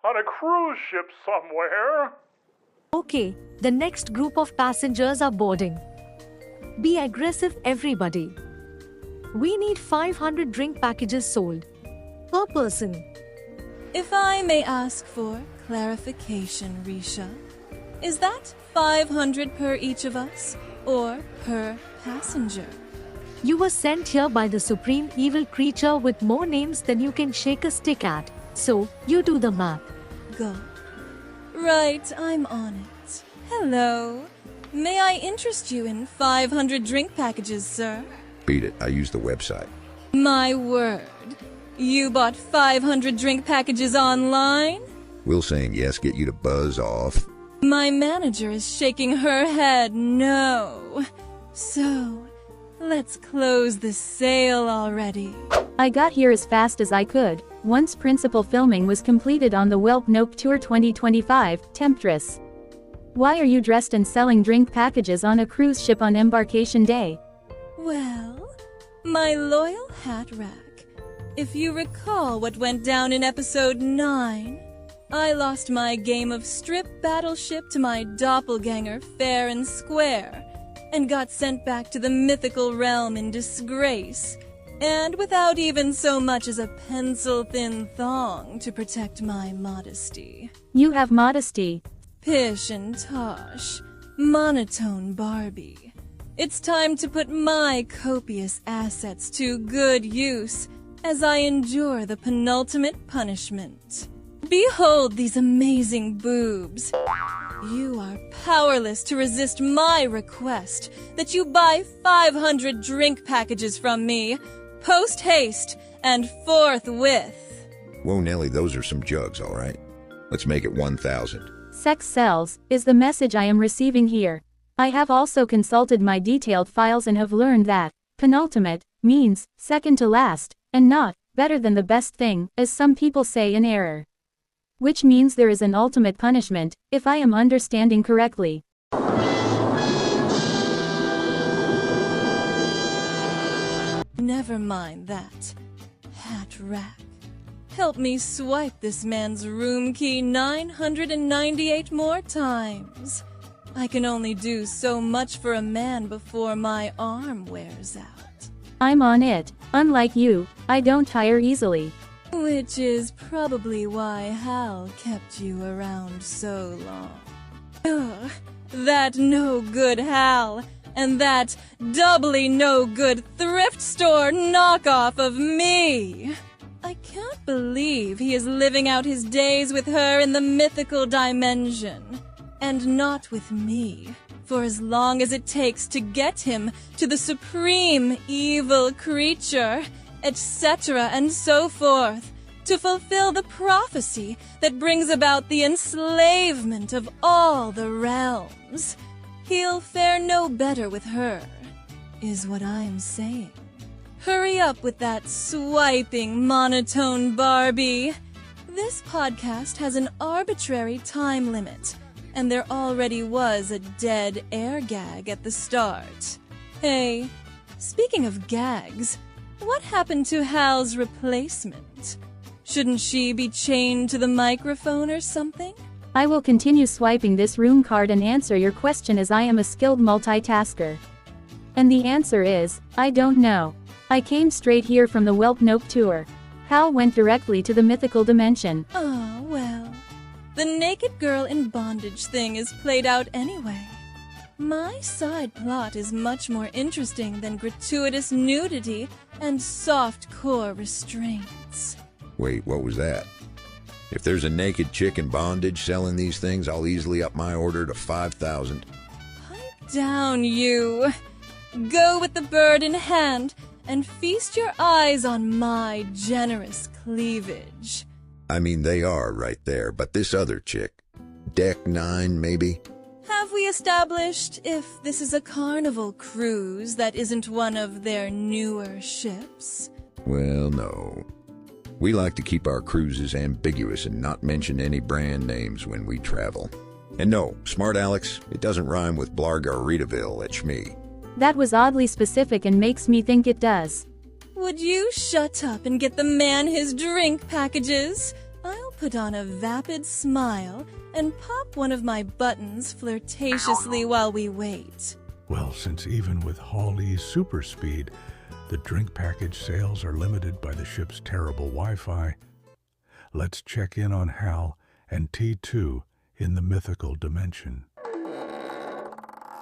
on a cruise ship somewhere. Okay, the next group of passengers are boarding. Be aggressive, everybody. We need 500 drink packages sold per person. If I may ask for clarification, Risha, is that 500 per each of us or per passenger? You were sent here by the supreme evil creature with more names than you can shake a stick at, so you do the math. Go. Right, I'm on it. Hello. May I interest you in 500 drink packages, sir? Beat it, I use the website. My word. You bought 500 drink packages online? Will saying yes get you to buzz off? My manager is shaking her head no. So, let's close the sale already. I got here as fast as I could, once principal filming was completed on the Welp Nope Tour 2025, Temptress. Why are you dressed and selling drink packages on a cruise ship on embarkation day? Well, my loyal hat rack. If you recall what went down in episode 9, I lost my game of strip battleship to my doppelganger fair and square, and got sent back to the mythical realm in disgrace, and without even so much as a pencil-thin thong to protect my modesty. You have modesty. Pish and tosh, monotone Barbie. It's time to put my copious assets to good use as I endure the penultimate punishment. Behold these amazing boobs. You are powerless to resist my request that you buy 500 drink packages from me, post-haste and forthwith. Whoa, Nelly, those are some jugs, all right? Let's make it 1,000. Sex sells, is the message I am receiving here. I have also consulted my detailed files and have learned that penultimate means second to last, and not better than the best thing, as some people say in error. Which means there is an ultimate punishment, if I am understanding correctly. Never mind that. Hat rack. Help me swipe this man's room key 998 more times. I can only do so much for a man before my arm wears out. I'm on it. Unlike you, I don't tire easily. Which is probably why Hal kept you around so long. Ugh, that no-good Hal, and that doubly no-good thrift store knockoff of me. I can't believe he is living out his days with her in the mythical dimension, and not with me, for as long as it takes to get him to the supreme evil creature, etc. and so forth, to fulfill the prophecy that brings about the enslavement of all the realms. He'll fare no better with her, is what I'm saying. Hurry up with that swiping monotone Barbie. This podcast has an arbitrary time limit, and there already was a dead air gag at the start. Hey, speaking of gags, what happened to Hal's replacement? Shouldn't she be chained to the microphone or something? I will continue swiping this room card and answer your question as I am a skilled multitasker. And the answer is, I don't know. I came straight here from the Welp Nope Tour. Hal went directly to the mythical dimension. Oh, well. The naked girl in bondage thing is played out anyway. My side plot is much more interesting than gratuitous nudity and soft-core restraints. Wait, what was that? If there's a naked chick in bondage selling these things, I'll easily up my order to 5,000. Pipe down, you. Go with the bird in hand and feast your eyes on my generous cleavage. I mean, they are right there, but this other chick, Deck 9 maybe? Have we established if this is a carnival cruise that isn't one of their newer ships? Well, no. We like to keep our cruises ambiguous and not mention any brand names when we travel. And no, Smart Alex, it doesn't rhyme with Blargaritaville at Shmee. That was oddly specific and makes me think it does. Would you shut up and get the man his drink packages? I'll put on a vapid smile, and pop one of my buttons flirtatiously while we wait. Well, since even with Hawley's super speed, the drink package sales are limited by the ship's terrible Wi-Fi, let's check in on Hal and T2 in the mythical dimension.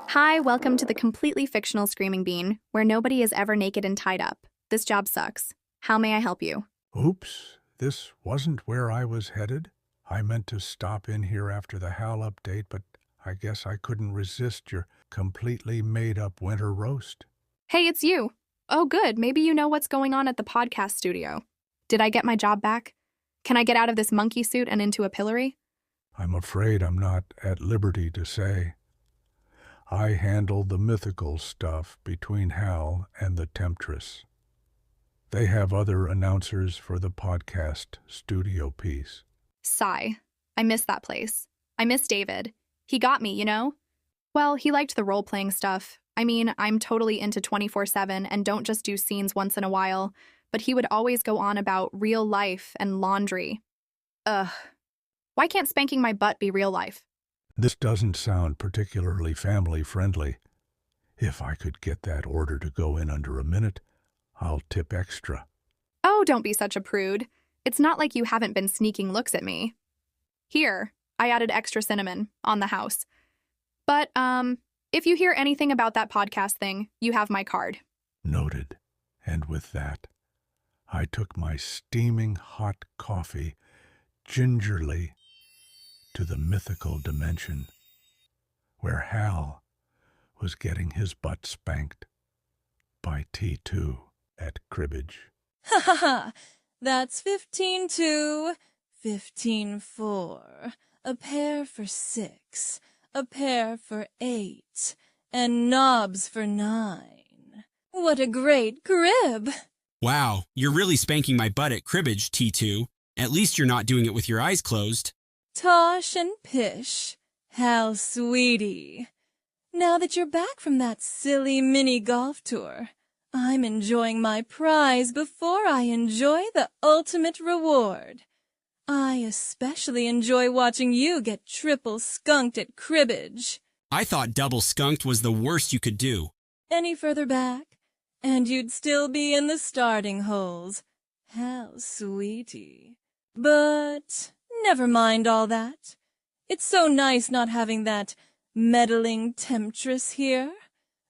Hi, welcome to the completely fictional Screaming Bean, where nobody is ever naked and tied up. This job sucks. How may I help you? Oops, this wasn't where I was headed. I meant to stop in here after the Hal update, but I guess I couldn't resist your completely made-up winter roast. Hey, it's you. Oh, good. Maybe you know what's going on at the podcast studio. Did I get my job back? Can I get out of this monkey suit and into a pillory? I'm afraid I'm not at liberty to say. I handle the mythical stuff between Hal and the Temptress. They have other announcers for the podcast studio piece. Sigh. I miss that place. I miss David. He got me, you know? Well, he liked the role-playing stuff. I mean, I'm totally into 24/7 and don't just do scenes once in a while, but he would always go on about real life and laundry. Ugh. Why can't spanking my butt be real life? This doesn't sound particularly family-friendly. If I could get that order to go in under a minute, I'll tip extra. Oh, don't be such a prude. It's not like you haven't been sneaking looks at me. Here, I added extra cinnamon on the house. But, if you hear anything about that podcast thing, you have my card. Noted. And with that, I took my steaming hot coffee gingerly to the mythical dimension, where Hal was getting his butt spanked by T2 at cribbage. Ha ha ha! That's 15-2, 15-4, a pair for 6, a pair for 8, and knobs for 9. What a great crib! Wow, you're really spanking my butt at cribbage, T2. At least you're not doing it with your eyes closed. Tosh and pish, Hal sweetie. Now that you're back from that silly mini golf tour, I'm enjoying my prize before I enjoy the ultimate reward. I especially enjoy watching you get triple skunked at cribbage. I thought double skunked was the worst you could do. Any further back, and you'd still be in the starting holes. Hal sweetie. But never mind all that. It's so nice not having that meddling temptress here,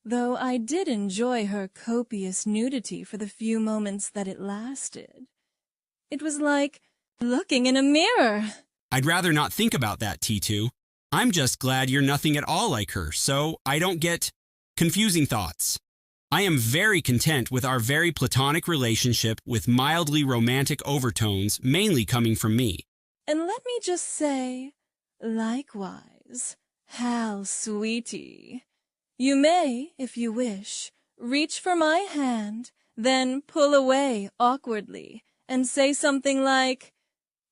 though I did enjoy her copious nudity for the few moments that it lasted. It was like looking in a mirror. I'd rather not think about that, T2. I'm just glad you're nothing at all like her, so I don't get confusing thoughts. I am very content with our very platonic relationship with mildly romantic overtones mainly coming from me. And let me just say, likewise, Hal sweetie. You may, if you wish, reach for my hand, then pull away awkwardly and say something like,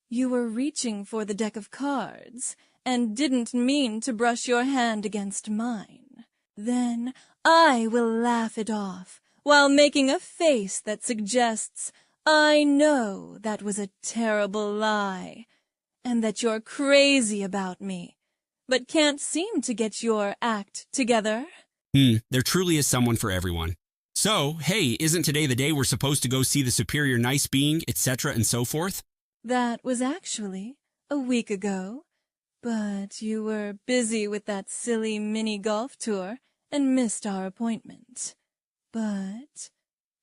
"You were reaching for the deck of cards and didn't mean to brush your hand against mine." Then I will laugh it off while making a face that suggests I know that was a terrible lie and that you're crazy about me, but can't seem to get your act together. There truly is someone for everyone. So, hey, isn't today the day we're supposed to go see the superior nice being, etc. and so forth? That was actually a week ago, but you were busy with that silly mini golf tour and missed our appointment. But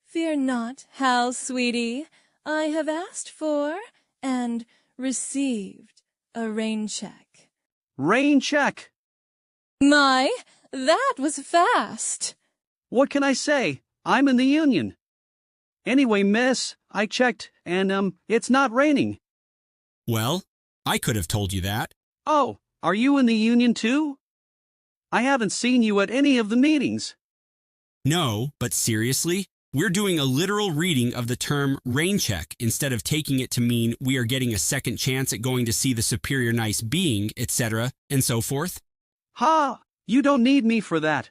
fear not, Hal sweetie, I have asked for and received a rain check. Rain check. My, that was fast. What can I say? I'm in the union. Anyway, miss, I checked, and, it's not raining. Well, I could have told you that. Oh, are you in the union too? I haven't seen you at any of the meetings. No, but seriously, we're doing a literal reading of the term rain check instead of taking it to mean we are getting a second chance at going to see the superior nice being, etc., and so forth. Ha! You don't need me for that.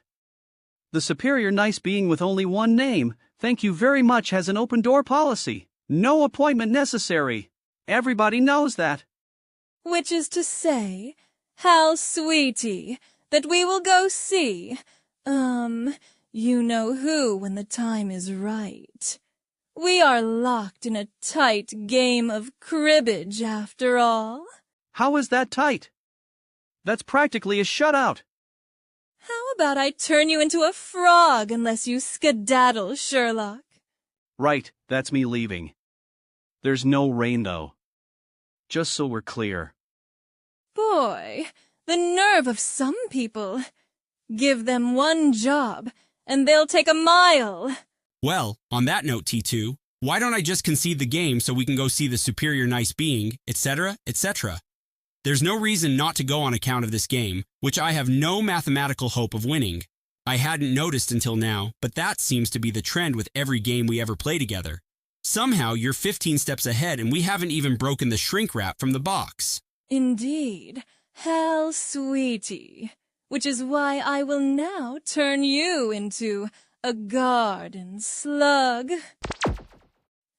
The superior nice being with only one name, thank you very much, has an open door policy. No appointment necessary. Everybody knows that. which is to say, Hal Sweetie, that we will go see, you know who when the time is right. We are locked in a tight game of cribbage, after all. How is that tight? That's practically a shutout. How about I turn you into a frog unless you skedaddle, Sherlock? Right, that's me leaving. There's no rain, though. Just so we're clear. Boy, the nerve of some people. Give them one job, and they'll take a mile. Well, on that note, T2, why don't I just concede the game so we can go see the superior nice being, etc., etc.? There's no reason not to go on account of this game, which I have no mathematical hope of winning. I hadn't noticed until now, but that seems to be the trend with every game we ever play together. Somehow you're 15 steps ahead and we haven't even broken the shrink wrap from the box. Indeed, Hal Sweetie, which is why I will now turn you into a garden slug.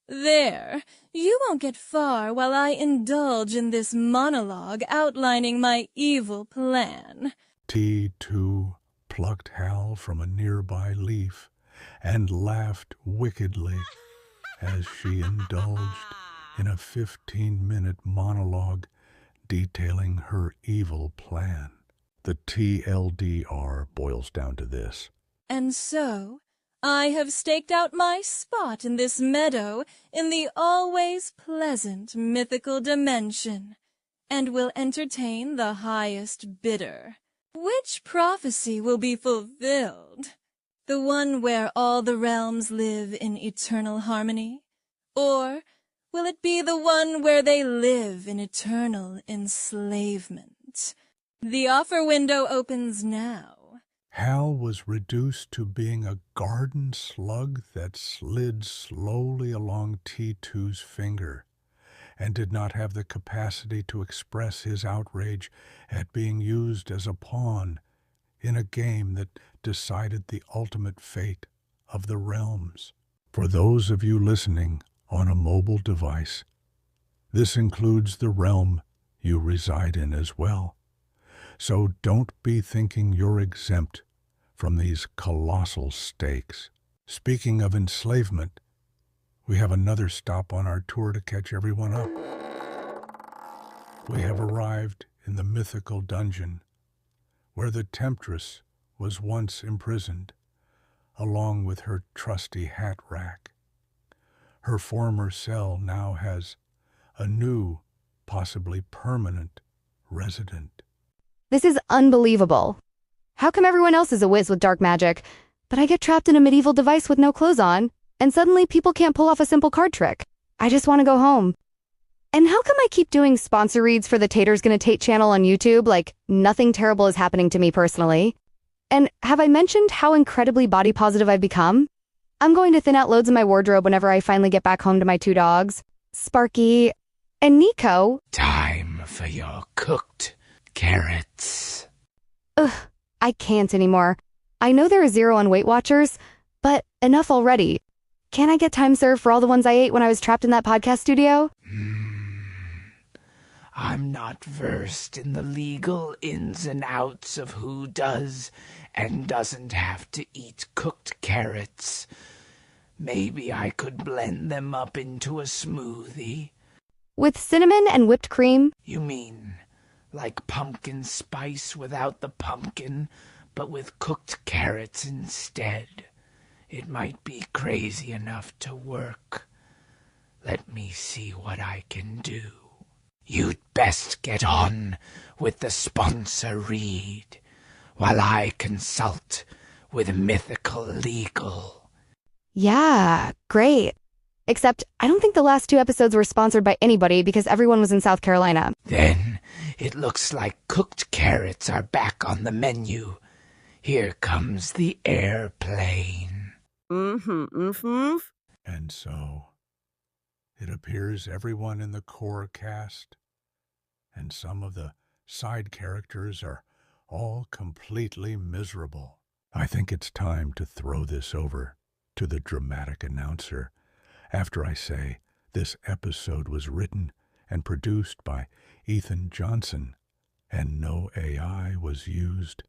There, you won't get far while I indulge in this monologue outlining my evil plan. T2 plucked Hal from a nearby leaf and laughed wickedly as she indulged in a 15-minute monologue detailing her evil plan. The TLDR boils down to this. And so, I have staked out my spot in this meadow in the always pleasant mythical dimension, and will entertain the highest bidder. Which prophecy will be fulfilled? The one where all the realms live in eternal harmony? Or will it be the one where they live in eternal enslavement? The offer window opens now. Hal was reduced to being a garden slug that slid slowly along T2's finger and did not have the capacity to express his outrage at being used as a pawn in a game that decided the ultimate fate of the realms. For those of you listening on a mobile device, this includes the realm you reside in as well. So don't be thinking you're exempt from these colossal stakes. Speaking of enslavement, we have another stop on our tour to catch everyone up. We have arrived in the mythical dungeon where the temptress was once imprisoned, along with her trusty hat rack. Her former cell now has a new, possibly permanent, resident. This is unbelievable. How come everyone else is a whiz with dark magic, but I get trapped in a medieval device with no clothes on, and suddenly people can't pull off a simple card trick? I just want to go home. And how come I keep doing sponsor reads for the Taters Gonna Tate channel on YouTube like nothing terrible is happening to me personally? And have I mentioned how incredibly body positive I've become? I'm going to thin out loads of my wardrobe whenever I finally get back home to my two dogs, Sparky and Nico. Time for your cooked carrots. Ugh, I can't anymore. I know there are 0 on Weight Watchers, but enough already. Can't I get time served for all the ones I ate when I was trapped in that podcast studio? I'm not versed in the legal ins and outs of who does and doesn't have to eat cooked carrots. Maybe I could blend them up into a smoothie. With cinnamon and whipped cream? You mean like pumpkin spice without the pumpkin, but with cooked carrots instead? It might be crazy enough to work. Let me see what I can do. You'd best get on with the sponsor read while I consult with Mythical Legal. Yeah, great. Except I don't think the last 2 episodes were sponsored by anybody because everyone was in South Carolina. Then it looks like cooked carrots are back on the menu. Here comes the airplane. And so, it appears everyone in the core cast and some of the side characters are all completely miserable. I think it's time to throw this over to the dramatic announcer after I say this episode was written and produced by Ethan Johnson, and no AI was used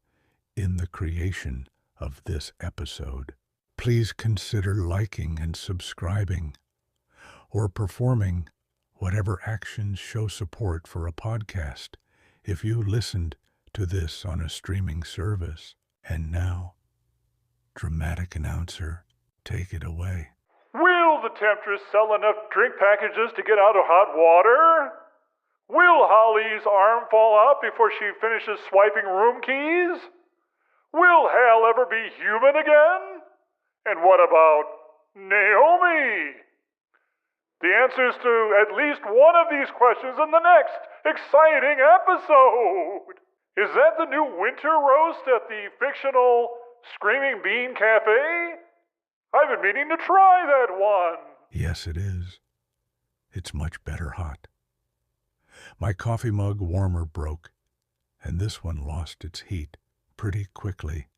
in the creation of this episode. Please consider liking and subscribing, or performing whatever actions show support for a podcast if you listened to this on a streaming service. And now, dramatic announcer, take it away. Will the Temptress sell enough drink packages to get out of hot water? Will Holly's arm fall out before she finishes swiping room keys? Will Hal ever be human again? And what about Naomi? The answers to at least one of these questions in the next exciting episode. Is that the new winter roast at the fictional Screaming Bean Cafe? I've been meaning to try that one. Yes, it is. It's much better hot. My coffee mug warmer broke, and this one lost its heat pretty quickly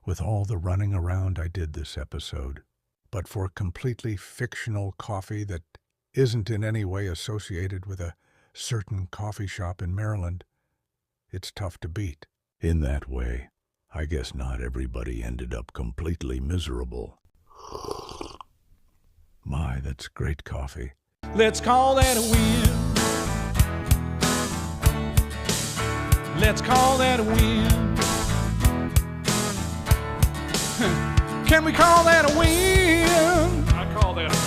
with all the running around I did this episode. But for completely fictional coffee that isn't in any way associated with a certain coffee shop in Maryland, it's tough to beat. In that way, I guess not everybody ended up completely miserable. My, that's great coffee. Let's call that a win. Let's call that a win. Can we call that a win? I call that a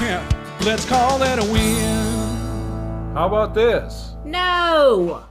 win. Yeah, let's call that a win. How about this? No!